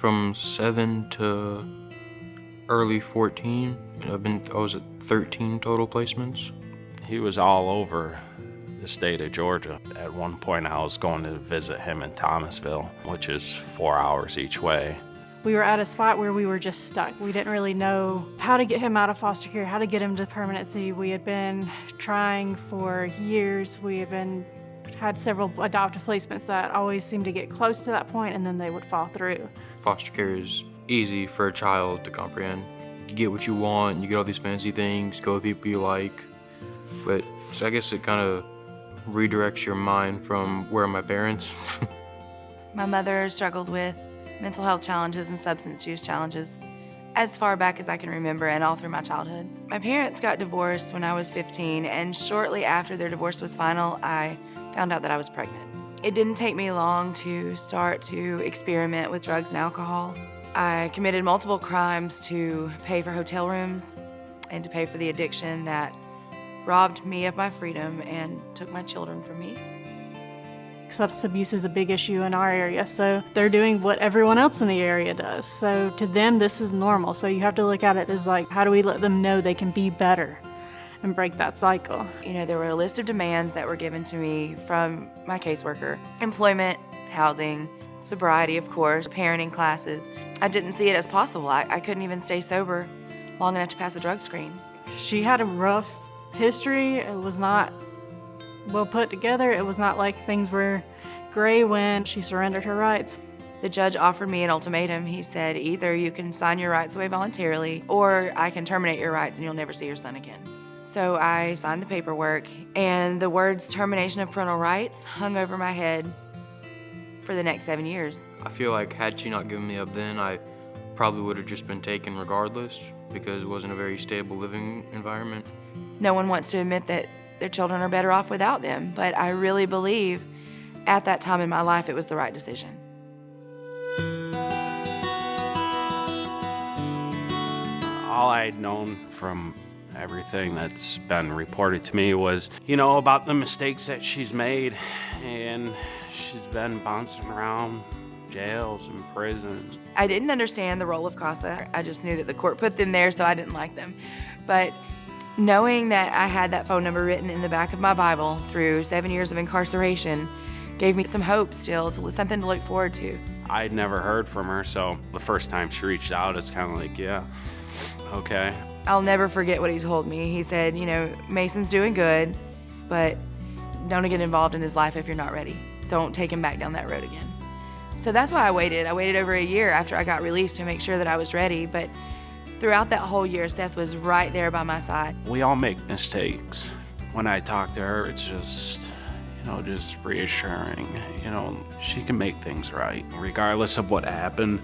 from 7 to early 14. I was at 13 total placements. He was all over the state of Georgia. At one point, I was going to visit him in Thomasville, which is 4 hours each way. We were at a spot where we were just stuck. We didn't really know how to get him out of foster care, how to get him to permanency. We had been trying for years. We had several adoptive placements that always seemed to get close to that point, and then they would fall through. Foster care is easy for a child to comprehend. You get what you want, you get all these fancy things, go with people you like. But so I guess it kind of redirects your mind from where are my parents. My mother struggled with mental health challenges and substance use challenges as far back as I can remember and all through my childhood. My parents got divorced when I was 15, and shortly after their divorce was final, I found out that I was pregnant. It didn't take me long to start to experiment with drugs and alcohol. I committed multiple crimes to pay for hotel rooms and to pay for the addiction that robbed me of my freedom and took my children from me. Substance abuse is a big issue in our area, so they're doing what everyone else in the area does. So to them, this is normal. So you have to look at it as like, how do we let them know they can be better and break that cycle? You know, there were a list of demands that were given to me from my caseworker. Employment, housing, sobriety, of course, parenting classes. I didn't see it as possible. I couldn't even stay sober long enough to pass a drug screen. She had a rough history. It was not well put together. It was not like things were gray when she surrendered her rights. The judge offered me an ultimatum. He said, either you can sign your rights away voluntarily, or I can terminate your rights and you'll never see your son again. So I signed the paperwork, and the words termination of parental rights hung over my head for the next 7 years. I feel like had she not given me up then, I probably would have just been taken regardless because it wasn't a very stable living environment. No one wants to admit that their children are better off without them, but I really believe at that time in my life it was the right decision. All I'd known from everything that's been reported to me was, about the mistakes that she's made, and she's been bouncing around jails and prisons. I didn't understand the role of CASA. I just knew that the court put them there, so I didn't like them. But knowing that I had that phone number written in the back of my Bible through 7 years of incarceration gave me some hope still, something to look forward to. I'd never heard from her, so the first time she reached out, it's kind of like, yeah, okay. I'll never forget what he told me. He said, Mason's doing good, but don't get involved in his life if you're not ready. Don't take him back down that road again. So that's why I waited. I waited over a year after I got released to make sure that I was ready, but throughout that whole year, Seth was right there by my side. We all make mistakes. When I talk to her, it's just, just reassuring. She can make things right. Regardless of what happened,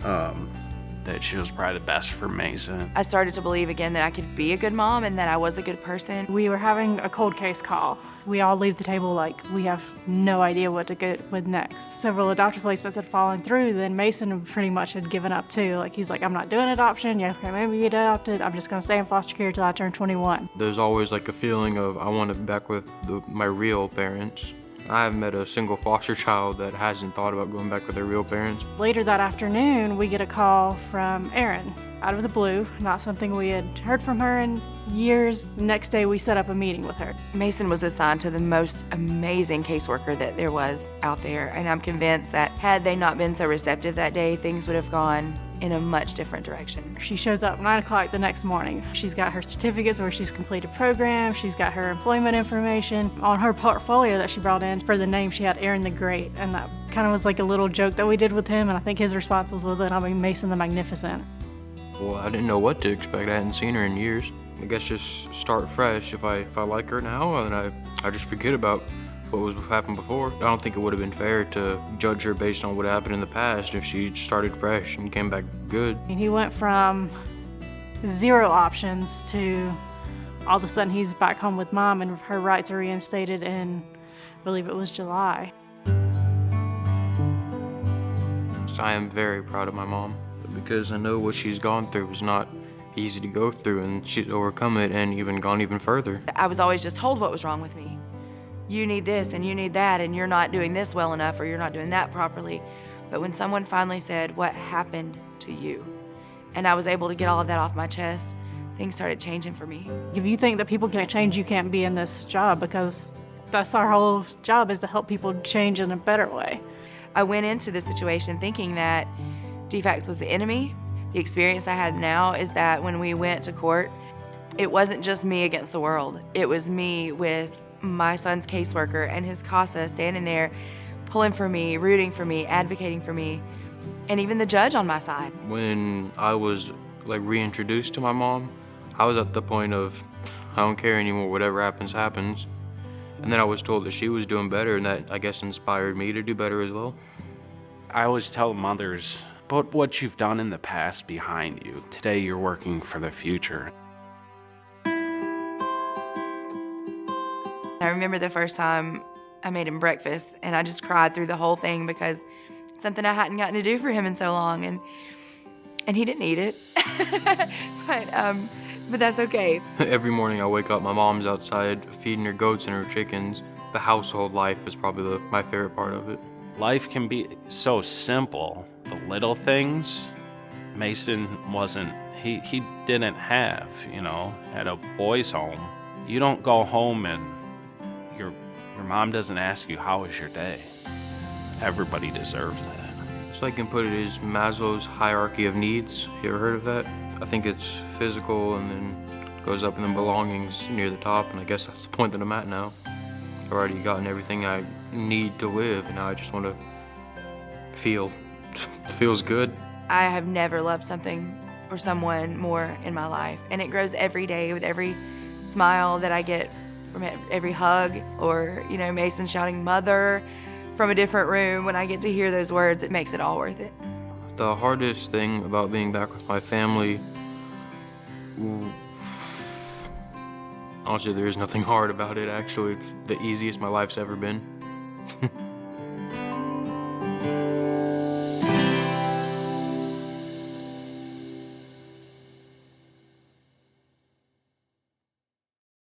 that she was probably the best for Mason. I started to believe again that I could be a good mom and that I was a good person. We were having a cold case call. We all leave the table like we have no idea what to go with next. Several adoptive placements had fallen through, then Mason pretty much had given up too. Like he's like, I'm not doing adoption, yeah, okay, maybe you adopted, I'm just gonna stay in foster care till I turn 21. There's always like a feeling of I want to be back with my real parents. I haven't met a single foster child that hasn't thought about going back with their real parents. Later that afternoon, we get a call from Erin, out of the blue, not something we had heard from her in years. The next day, we set up a meeting with her. Mason was assigned to the most amazing caseworker that there was out there, and I'm convinced that had they not been so receptive that day, things would have gone in a much different direction. She shows up 9 o'clock the next morning. She's got her certificates where she's completed programs. She's got her employment information. On her portfolio that she brought in for the name, she had Erin the Great, and that kind of was like a little joke that we did with him, and I think his response was with it, Mason the Magnificent. Well, I didn't know what to expect. I hadn't seen her in years. I guess just start fresh. If I like her now, then I just forget about what happened before. I don't think it would have been fair to judge her based on what happened in the past if she started fresh and came back good. And he went from 0 options to all of a sudden he's back home with mom and her rights are reinstated in, I believe it was July. I am very proud of my mom because I know what she's gone through is not easy to go through, and she's overcome it and even gone even further. I was always just told what was wrong with me. You need this and you need that and you're not doing this well enough or you're not doing that properly. But when someone finally said, "What happened to you?" and I was able to get all of that off my chest, things started changing for me. If you think that people can't change, you can't be in this job, because that's our whole job, is to help people change in a better way. I went into this situation thinking that DFCS was the enemy. The experience I had now is that when we went to court, it wasn't just me against the world. It was me with my son's caseworker and his CASA standing there, pulling for me, rooting for me, advocating for me, and even the judge on my side. When I was like reintroduced to my mom, I was at the point of, I don't care anymore, whatever happens, happens. And then I was told that she was doing better, and that, I guess, inspired me to do better as well. I always tell mothers, put what you've done in the past behind you. Today you're working for the future. I remember the first time I made him breakfast, and I just cried through the whole thing because it's something I hadn't gotten to do for him in so long, and he didn't eat it. But that's okay. Every morning I wake up, my mom's outside feeding her goats and her chickens. The household life is probably my favorite part of it. Life can be so simple. The little things, Mason he didn't have, at a boys' home. You don't go home and your mom doesn't ask you, how was your day? Everybody deserves that. So I can put it as Maslow's hierarchy of needs. You ever heard of that? I think it's physical and then goes up and then belongings near the top, and I guess that's the point that I'm at now. I've already gotten everything I need to live, and now I just want to feel. It feels good. I have never loved something or someone more in my life, and it grows every day with every smile that I get from every hug, or Mason shouting "mother" from a different room. When I get to hear those words, it makes it all worth it. The hardest thing about being back with my family, honestly, there is nothing hard about it. Actually, it's the easiest my life's ever been.